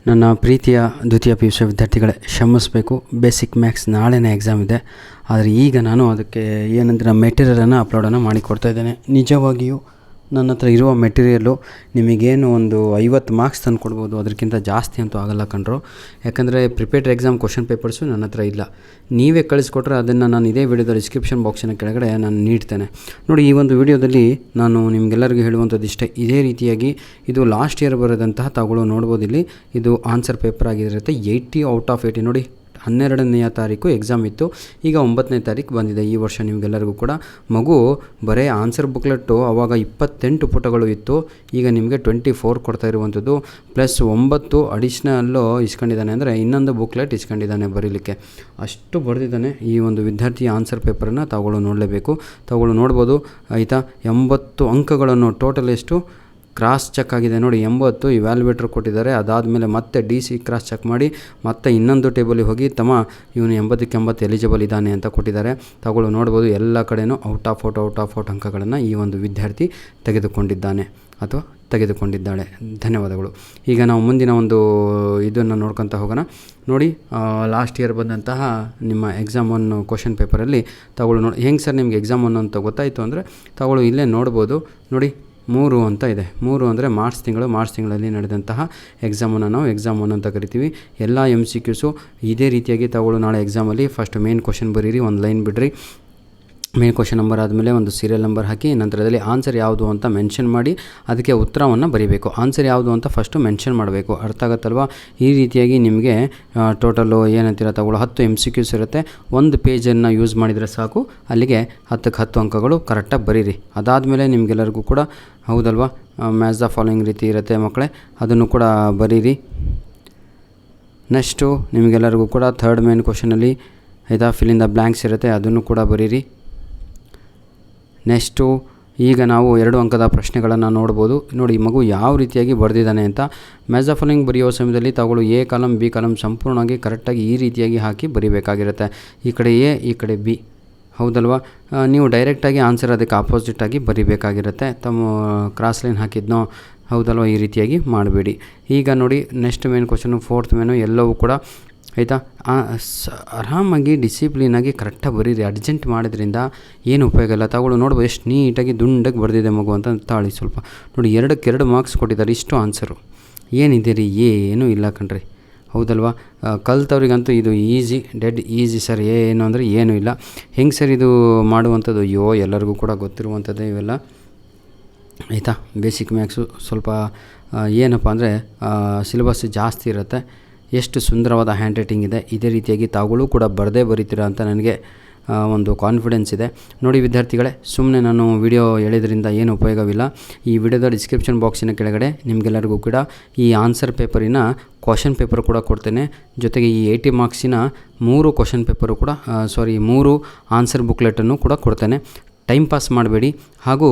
ನನ್ನ ಪ್ರೀತಿಯ ದ್ವಿತೀಯ ಪಿ ಯು ಸಿ ವಿದ್ಯಾರ್ಥಿಗಳೇ, ಕ್ಷಮಿಸಬೇಕು. ಬೇಸಿಕ್ ಮ್ಯಾಥ್ಸ್ ನಾಳೆನೇ ಎಕ್ಸಾಮ್ ಇದೆ. ಆದರೆ ಈಗ ನಾನು ಅದಕ್ಕೆ ಏನಂದರೆ ಮೆಟೀರಿಯಲನ್ನು ಅಪ್ಲೋಡನ್ನು ಮಾಡಿಕೊಡ್ತಾ ಇದ್ದೇನೆ. ನಿಜವಾಗಿಯೂ ನನ್ನ ಹತ್ರ ಇರುವ ಮೆಟೀರಿಯಲ್ಲು ನಿಮಗೇನು ಒಂದು 50 ಮಾರ್ಕ್ಸ್ ತಂದು ಕೊಡ್ಬೋದು, ಅದಕ್ಕಿಂತ ಜಾಸ್ತಿ ಅಂತೂ ಆಗಲ್ಲ ಕಣ್ರು. ಯಾಕಂದರೆ ಪ್ರಿಪೇರ್ಡ್ ಎಕ್ಸಾಮ್ ಕ್ವಶನ್ ಪೇಪರ್ಸು ನನ್ನ ಹತ್ರ ಇಲ್ಲ. ನೀವೇ ಕಳಿಸ್ಕೊಟ್ರೆ ಅದನ್ನು ನಾನು ಇದೇ ವಿಡಿಯೋದ ಡಿಸ್ಕ್ರಿಪ್ಷನ್ ಬಾಕ್ಸಿನ ಕೆಳಗಡೆ ನಾನು ನೀಡ್ತೇನೆ. ನೋಡಿ, ಈ ಒಂದು ವಿಡಿಯೋದಲ್ಲಿ ನಾನು ನಿಮಗೆಲ್ಲರಿಗೂ ಹೇಳುವಂಥದ್ದು ಇಷ್ಟೇ. ಇದೇ ರೀತಿಯಾಗಿ ಇದು ಲಾಸ್ಟ್ ಇಯರ್ ಬರೋದಂತಹ ತಾವುಗಳು ನೋಡ್ಬೋದು. ಇಲ್ಲಿ ಇದು ಆನ್ಸರ್ ಪೇಪರ್ ಆಗಿರುತ್ತೆ. 80 ಔಟ್ ಆಫ್ 80 ನೋಡಿ. 12ನೇ ತಾರೀಕು ಎಕ್ಸಾಮ್ ಇತ್ತು. ಈಗ 9ನೇ ತಾರೀಕು ಬಂದಿದೆ. ಈ ವರ್ಷ ನಿಮಗೆಲ್ಲರಿಗೂ ಕೂಡ ಮಗು ಬರೀ ಆನ್ಸರ್ ಬುಕ್ಲೆಟ್ಟು ಆವಾಗ 28 ಪುಟಗಳು ಇತ್ತು. ಈಗ ನಿಮಗೆ 24 ಕೊಡ್ತಾ ಇರುವಂಥದ್ದು. ಪ್ಲಸ್ 9 ಅಡಿಷ್ನಲ್ಲು ಇಸ್ಕೊಂಡಿದ್ದಾನೆ, ಅಂದರೆ ಇನ್ನೊಂದು ಬುಕ್ಲೆಟ್ ಇಸ್ಕೊಂಡಿದ್ದಾನೆ ಬರೀಲಿಕ್ಕೆ. ಅಷ್ಟು ಬರೆದಿದ್ದಾನೆ. ಈ ಒಂದು ವಿದ್ಯಾರ್ಥಿ ಆನ್ಸರ್ ಪೇಪರನ್ನು ತಾವುಗಳು ನೋಡಲೇಬೇಕು. ತಾವುಗಳು ನೋಡ್ಬೋದು ಆಯಿತಾ. 80 ಅಂಕಗಳನ್ನು ಟೋಟಲ್ ಎಷ್ಟು ಕ್ರಾಸ್ ಚೆಕ್ ಆಗಿದೆ ನೋಡಿ. 80 ಇವ್ಯಾಲ್ಯುವೇಟ್ರ್ ಕೊಟ್ಟಿದ್ದಾರೆ. ಅದಾದಮೇಲೆ ಮತ್ತೆ DC ಕ್ರಾಸ್ ಚೆಕ್ ಮಾಡಿ ಮತ್ತೆ ಇನ್ನೊಂದು ಟೇಬಲಿಗೆ ಹೋಗಿ ಇವನು 80ಕ್ಕೆ 80 ಎಲಿಜಿಬಲ್ ಇದ್ದಾನೆ ಅಂತ ಕೊಟ್ಟಿದ್ದಾರೆ. ತಗೊಳ್ಳು ನೋಡ್ಬೋದು. ಎಲ್ಲ ಕಡೆಯೂ ಔಟ್ ಆಫ್ ಔಟ್ ಅಂಕಗಳನ್ನು ಈ ಒಂದು ವಿದ್ಯಾರ್ಥಿ ತೆಗೆದುಕೊಂಡಿದ್ದಾನೆ ಅಥವಾ ತೆಗೆದುಕೊಂಡಿದ್ದಾಳೆ. ಧನ್ಯವಾದಗಳು. ಈಗ ನಾವು ಮುಂದಿನ ಒಂದು ಇದನ್ನು ನೋಡ್ಕೊತ ಹೋಗೋಣ. ನೋಡಿ, ಲಾಸ್ಟ್ ಇಯರ್ ಬಂದಂತಹ ನಿಮ್ಮ ಎಕ್ಸಾಮ್ 1 ಕ್ವಶನ್ ಪೇಪರಲ್ಲಿ ತಗೊಳ್ಳು ನೋಡಿ. ಹೆಂಗೆ ಸರ್ ನಿಮಗೆ ಎಕ್ಸಾಮ್ 1 ಅಂತ ಗೊತ್ತಾಯಿತು ಅಂದರೆ ತಗೊಳ್ಳು ಇಲ್ಲೇ ನೋಡ್ಬೋದು. ನೋಡಿ, 3 ಅಂತ ಇದೆ. 3 ಅಂದರೆ ಮಾರ್ಚ್ ತಿಂಗಳಲ್ಲಿ ನಡೆದಂತಹ ಎಕ್ಸಾಮನ್ನು ನಾವು ಎಕ್ಸಾಮ್ 1 ಅಂತ ಕರಿತೀವಿ. ಎಲ್ಲ MCQಸು ಇದೇ ರೀತಿಯಾಗಿ ತಗೊಳ್ಳು. ನಾಳೆ ಎಕ್ಸಾಮಲ್ಲಿ ಫಸ್ಟ್ ಮೇನ್ ಕ್ವಶನ್ ಬರೀರಿ, ಒಂದು ಲೈನ್ ಬಿಡ್ರಿ. ಮೇನ್ ಕ್ವಶನ್ ನಂಬರ್ ಆದಮೇಲೆ ಒಂದು ಸೀರಿಯಲ್ ನಂಬರ್ ಹಾಕಿ, ನಂತರದಲ್ಲಿ ಆನ್ಸರ್ ಯಾವುದು ಅಂತ ಮೆನ್ಷನ್ ಮಾಡಿ ಅದಕ್ಕೆ ಉತ್ತರವನ್ನು ಬರೀಬೇಕು. ಆನ್ಸರ್ ಯಾವುದು ಅಂತ ಫಸ್ಟು ಮೆನ್ಷನ್ ಮಾಡಬೇಕು. ಅರ್ಥ ಆಗುತ್ತಲ್ವ? ಈ ರೀತಿಯಾಗಿ ನಿಮಗೆ ಟೋಟಲು ಏನಂತೀರ ತಗೊಳ್ಳೋ 10 MCQs ಇರುತ್ತೆ. ಒಂದು ಪೇಜನ್ನು ಯೂಸ್ ಮಾಡಿದರೆ ಸಾಕು. ಅಲ್ಲಿಗೆ 10ಕ್ಕೆ 10 ಅಂಕಗಳು ಕರೆಕ್ಟಾಗಿ ಬರೀರಿ. ಅದಾದಮೇಲೆ ನಿಮಗೆಲ್ಲರಿಗೂ ಕೂಡ ಹೌದಲ್ವಾ, ಮ್ಯಾಚ್ ದ ಫಾಲೋಯಿಂಗ್ ರೀತಿ ಇರುತ್ತೆ ಮಕ್ಕಳೇ, ಅದನ್ನು ಕೂಡ ಬರೀರಿ. ನೆಕ್ಸ್ಟು ನಿಮಗೆಲ್ಲರಿಗೂ ಕೂಡ ಥರ್ಡ್ ಮೇನ್ ಕ್ವಶನಲ್ಲಿ ಆಯಿತಾ ಫಿಲ್ ಇನ್ ದ ಬ್ಲ್ಯಾಂಕ್ಸ್ ಇರುತ್ತೆ, ಅದನ್ನು ಕೂಡ ಬರೀರಿ. ನೆಕ್ಸ್ಟು ಈಗ ನಾವು 2 ಅಂಕದ ಪ್ರಶ್ನೆಗಳನ್ನು ನೋಡ್ಬೋದು. ನೋಡಿ, ಮಗು ಯಾವ ರೀತಿಯಾಗಿ ಬರೆದಿದ್ದಾನೆ ಅಂತ. ಮ್ಯಾಚ್ ದ ಫಾಲೋಯಿಂಗ್ ಬರೆಯೋ ಸಮಯದಲ್ಲಿ ತಗೊಳ್ಳು A ಕಾಲಮ್ B ಕಾಲಮ್ ಸಂಪೂರ್ಣವಾಗಿ ಕರೆಕ್ಟಾಗಿ ಈ ರೀತಿಯಾಗಿ ಹಾಕಿ ಬರೀಬೇಕಾಗಿರುತ್ತೆ. ಈ ಕಡೆ A, ಈ ಕಡೆ B, ಹೌದಲ್ವಾ? ನೀವು ಡೈರೆಕ್ಟಾಗಿ ಆನ್ಸರ್ ಅದಕ್ಕೆ ಆಪೋಸಿಟಾಗಿ ಬರೀಬೇಕಾಗಿರುತ್ತೆ. ತಮ್ಮ ಕ್ರಾಸ್ ಲೈನ್ ಹಾಕಿದ್ನೋ ಹೌದಲ್ವ? ಈ ರೀತಿಯಾಗಿ ಮಾಡಬೇಡಿ. ಈಗ ನೋಡಿ, next main question, fourth main ಎಲ್ಲವೂ ಕೂಡ ಆಯಿತಾ. ಆರಾಮಾಗಿ ಡಿಸಿಪ್ಲಿನಾಗಿ ಕರೆಕ್ಟಾಗಿ ಬರೀರಿ. ಅರ್ಜೆಂಟ್ ಮಾಡೋದ್ರಿಂದ ಏನು ಉಪಯೋಗ ಇಲ್ಲ. ತಗೊಳ್ಳು ನೋಡ್ಬೋದು ಎಷ್ಟು ನೀಟಾಗಿ ದುಂಡಾಗಿ ಬರೆದಿದೆ ಮಗು ಅಂತ ತಾಳಿ. ಸ್ವಲ್ಪ ನೋಡಿ, 2ಕ್ಕೆ 2 ಮಾರ್ಕ್ಸ್ ಕೊಟ್ಟಿದ್ದಾರೆ. ಇಷ್ಟು ಆನ್ಸರು ಏನಿದೆ ರೀ? ಏನೂ ಇಲ್ಲ ಕಣ್ರಿ, ಹೌದಲ್ವಾ? ಕಲ್ತವ್ರಿಗಂತೂ ಇದು ಡೆಡ್ ಈಸಿ ಸರ್. ಏನು ಅಂದರೆ ಏನೂ ಇಲ್ಲ. ಹೆಂಗೆ ಸರ್ ಇದು ಮಾಡುವಂಥದ್ದು? ಎಲ್ಲರಿಗೂ ಕೂಡ ಗೊತ್ತಿರುವಂಥದ್ದೇ ಇವೆಲ್ಲ ಆಯಿತಾ. ಬೇಸಿಕ್ ಮ್ಯಾಥ್ಸು ಸ್ವಲ್ಪ ಏನಪ್ಪ ಅಂದರೆ ಸಿಲೆಬಸ್ ಜಾಸ್ತಿ ಇರುತ್ತೆ. ಎಷ್ಟು ಸುಂದರವಾದ ಹ್ಯಾಂಡ್ ರೈಟಿಂಗ್ ಇದೆ. ಇದೇ ರೀತಿಯಾಗಿ ತಾವುಗಳು ಕೂಡ ಬರೀತೀರಾ ಅಂತ ನನಗೆ ಒಂದು ಕಾನ್ಫಿಡೆನ್ಸ್ ಇದೆ. ನೋಡಿ ವಿದ್ಯಾರ್ಥಿಗಳೇ, ಸುಮ್ಮನೆ ನಾನು ವಿಡಿಯೋ ಹೇಳಿದ್ರಿಂದ ಏನು ಉಪಯೋಗವಿಲ್ಲ. ಈ ವಿಡಿಯೋದ ಡಿಸ್ಕ್ರಿಪ್ಷನ್ ಬಾಕ್ಸಿನ ಕೆಳಗಡೆ ನಿಮಗೆಲ್ಲರಿಗೂ ಕೂಡ ಈ ಆನ್ಸರ್ ಪೇಪರಿನ ಕ್ವಶನ್ ಪೇಪರ್ ಕೂಡ ಕೊಡ್ತೇನೆ. ಜೊತೆಗೆ ಈ 80 ಮಾರ್ಕ್ಸಿನ 3 ಕ್ವಶನ್ ಪೇಪರು ಕೂಡ 3 ಆನ್ಸರ್ ಬುಕ್ಲೆಟನ್ನು ಕೂಡ ಕೊಡ್ತೇನೆ. ಟೈಮ್ ಪಾಸ್ ಮಾಡಬೇಡಿ. ಹಾಗೂ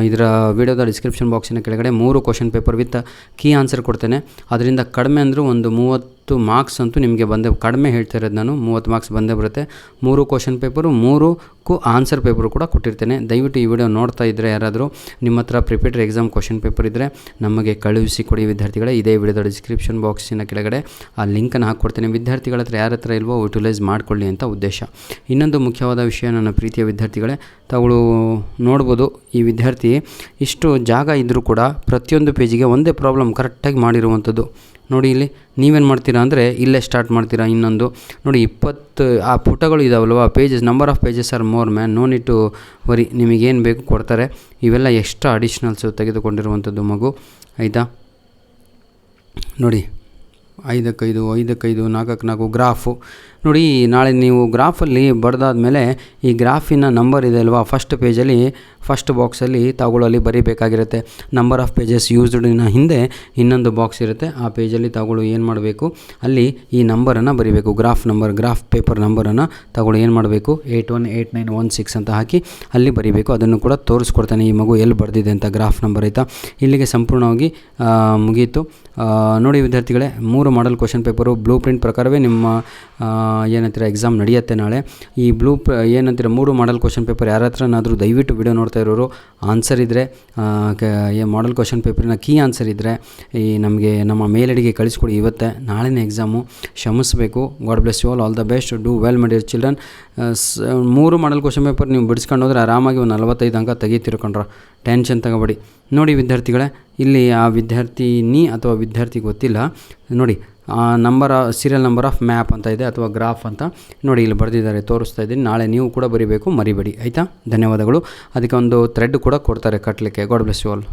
ಇದರ ವಿಡಿಯೋದ ಡಿಸ್ಕ್ರಿಪ್ಷನ್ ಬಾಕ್ಸಿನ ಕೆಳಗಡೆ 3 question paper with key answer ಕೊಡ್ತೇನೆ. ಅದರಿಂದ ಕಡಿಮೆ ಅಂದರೂ ಒಂದು 30 ಮಾರ್ಕ್ಸ್ ಅಂತೂ ನಿಮಗೆ ಕಡಿಮೆ ಹೇಳ್ತಾ ಇರೋದು ನಾನು, 30 ಮಾರ್ಕ್ಸ್ ಬಂದೇ ಬರುತ್ತೆ. 3 ಕ್ವಶನ್ ಪೇಪರು, 3ಕ್ಕೂ ಆನ್ಸರ್ ಪೇಪರು ಕೂಡ ಕೊಟ್ಟಿರ್ತೇನೆ. ದಯವಿಟ್ಟು ಈ ವಿಡಿಯೋ ನೋಡ್ತಾ ಇದ್ದರೆ ಯಾರಾದರೂ ನಿಮ್ಮ ಹತ್ರ ಪ್ರಿಪೇರ್ಡ್ ಎಕ್ಸಾಮ್ ಕ್ವಶನ್ ಪೇಪರ್ ಇದ್ದರೆ ನಮಗೆ ಕಳುಹಿಸಿ ಕೊಡಿ ವಿದ್ಯಾರ್ಥಿಗಳೇ. ಇದೇ ವಿಡಿಯೋದ ಡಿಸ್ಕ್ರಿಪ್ಷನ್ ಬಾಕ್ಸಿನ ಕೆಳಗಡೆ ಆ ಲಿಂಕನ್ನು ಹಾಕ್ಕೊಡ್ತೇನೆ. ವಿದ್ಯಾರ್ಥಿಗಳ ಹತ್ರ ಯಾರ ಹತ್ರ ಇಲ್ವೋ ಯುಟಿಲೈಸ್ ಮಾಡಿಕೊಳ್ಳಿ ಅಂತ ಉದ್ದೇಶ. ಇನ್ನೊಂದು ಮುಖ್ಯವಾದ ವಿಷಯ ನನ್ನ ಪ್ರೀತಿಯ ವಿದ್ಯಾರ್ಥಿಗಳೇ, ತಾವುಗಳು ನೋಡ್ಬೋದು ಈ ವಿದ್ಯಾರ್ಥಿ ಇಷ್ಟು ಜಾಗ ಇದ್ದರೂ ಕೂಡ ಪ್ರತಿಯೊಂದು ಪೇಜಿಗೆ ಒಂದೇ ಪ್ರಾಬ್ಲಮ್ ಕರೆಕ್ಟಾಗಿ ಮಾಡಿರುವಂಥದ್ದು. ನೋಡಿ, ಇಲ್ಲಿ ನೀವೇನು ಮಾಡ್ತೀರಾ ಅಂದರೆ ಇಲ್ಲೇ ಸ್ಟಾರ್ಟ್ ಮಾಡ್ತೀರಾ. ಇನ್ನೊಂದು ನೋಡಿ, 20 ಆ ಪುಟಗಳು ಇದಾವಲ್ವ, pages, number of pages are more man, no need to worry. ನಿಮಗೇನು ಬೇಕು ಕೊಡ್ತಾರೆ. ಇವೆಲ್ಲ ಎಕ್ಸ್ಟ್ರಾ ಅಡಿಷ್ನಲ್ಸು ತೆಗೆದುಕೊಂಡಿರುವಂಥದ್ದು ಮಗು, ಆಯಿತಾ. ನೋಡಿ, 5ಕ್ಕೆ 5, 5ಕ್ಕೆ 5, 4ಕ್ಕೆ 4 ಗ್ರಾಫು. ನೋಡಿ, ನಾಳೆ ನೀವು ಗ್ರಾಫಲ್ಲಿ ಬರೆದಾದ್ಮೇಲೆ ಈ ಗ್ರಾಫಿನ ನಂಬರ್ ಇದೆ ಅಲ್ವಾ, ಫಸ್ಟ್ ಪೇಜಲ್ಲಿ ಫಸ್ಟ್ ಬಾಕ್ಸಲ್ಲಿ ತಾವುಗಳಲ್ಲಿ ಬರೀಬೇಕಾಗಿರುತ್ತೆ. ನಂಬರ್ ಆಫ್ ಪೇಜಸ್ ಯೂಸ್ಡ್ನ ಹಿಂದೆ ಇನ್ನೊಂದು ಬಾಕ್ಸ್ ಇರುತ್ತೆ. ಆ ಪೇಜಲ್ಲಿ ತಾವುಗಳು ಏನು ಮಾಡಬೇಕು, ಅಲ್ಲಿ ಈ ನಂಬರನ್ನು ಬರೀಬೇಕು. ಗ್ರಾಫ್ ಪೇಪರ್ ನಂಬರನ್ನು ತಾವುಗಳು ಏನು ಮಾಡಬೇಕು, 818916 ಅಂತ ಹಾಕಿ ಅಲ್ಲಿ ಬರೀಬೇಕು. ಅದನ್ನು ಕೂಡ ತೋರಿಸ್ಕೊಡ್ತಾನೆ ಈ ಮಗು ಎಲ್ಲಿ ಬರೆದಿದೆ ಅಂತ ಗ್ರಾಫ್ ನಂಬರ್, ಆಯಿತಾ. ಇಲ್ಲಿಗೆ ಸಂಪೂರ್ಣವಾಗಿ ಮುಗಿಯಿತು. ನೋಡಿ ವಿದ್ಯಾರ್ಥಿಗಳೇ, 3 model question paper blue print ಪ್ರಕಾರವೇ ನಿಮ್ಮ ಏನಂತೀರ ಎಕ್ಸಾಮ್ ನಡೆಯುತ್ತೆ ನಾಳೆ. ಈ ಏನಂತೀರ 3 ಮಾಡಲ್ ಕ್ವಶನ್ ಪೇಪರ್ ಯಾರ ಹತ್ರನಾದರೂ ದಯವಿಟ್ಟು ವಿಡಿಯೋ ನೋಡ್ತಾ ಇರೋರು ಆನ್ಸರ್ ಇದ್ದರೆ ಮಾಡಲ್ ಕ್ವಶನ್ ಪೇಪರಿನ ಕೀ ಆನ್ಸರ್ ಇದ್ದರೆ ನಮಗೆ ನಮ್ಮ ಮೇಲ್ ಐಡಿಗೆ ಕಳಿಸ್ಕೊಡಿ. ಇವತ್ತೇ ನಾಳೆನೇ ಎಕ್ಸಾಮು, ಕ್ಷಮಿಸಬೇಕು. God bless you all the best, do well my dear children. 3 model question paper ನೀವು ಬಿಡಿಸ್ಕೊಂಡು ಹೋದರೆ ಆರಾಮಾಗಿ ಒಂದು 45 ಅಂಕ ತೆಗಿತಿರ್ಕೊಂಡ್ರ, ಟೆನ್ಷನ್ ತಗೋಬೇಡಿ. ನೋಡಿ ವಿದ್ಯಾರ್ಥಿಗಳೇ, ಇಲ್ಲಿ ಆ ವಿದ್ಯಾರ್ಥಿನಿ ಅಥವಾ ವಿದ್ಯಾರ್ಥಿ ಗೊತ್ತಿಲ್ಲ ನೋಡಿ, ಸೀರಿಯಲ್ ನಂಬರ್ ಆಫ್ ಮ್ಯಾಪ್ ಅಂತ ಇದೆ ಅಥವಾ ಗ್ರಾಫ್ ಅಂತ ನೋಡಿ ಇಲ್ಲಿ ಬರೆದಿದ್ದಾರೆ, ತೋರಿಸ್ತಾ ಇದ್ದೀನಿ. ನಾಳೆ ನೀವು ಕೂಡ ಬರೀಬೇಕು, ಮರಿಬೇಡಿ ಆಯಿತಾ. ಧನ್ಯವಾದಗಳು. ಅದಕ್ಕೆ ಒಂದು ಥ್ರೆಡ್ ಕೂಡ ಕೊಡ್ತಾರೆ ಕಟ್ಟಲಿಕ್ಕೆ. God bless you all.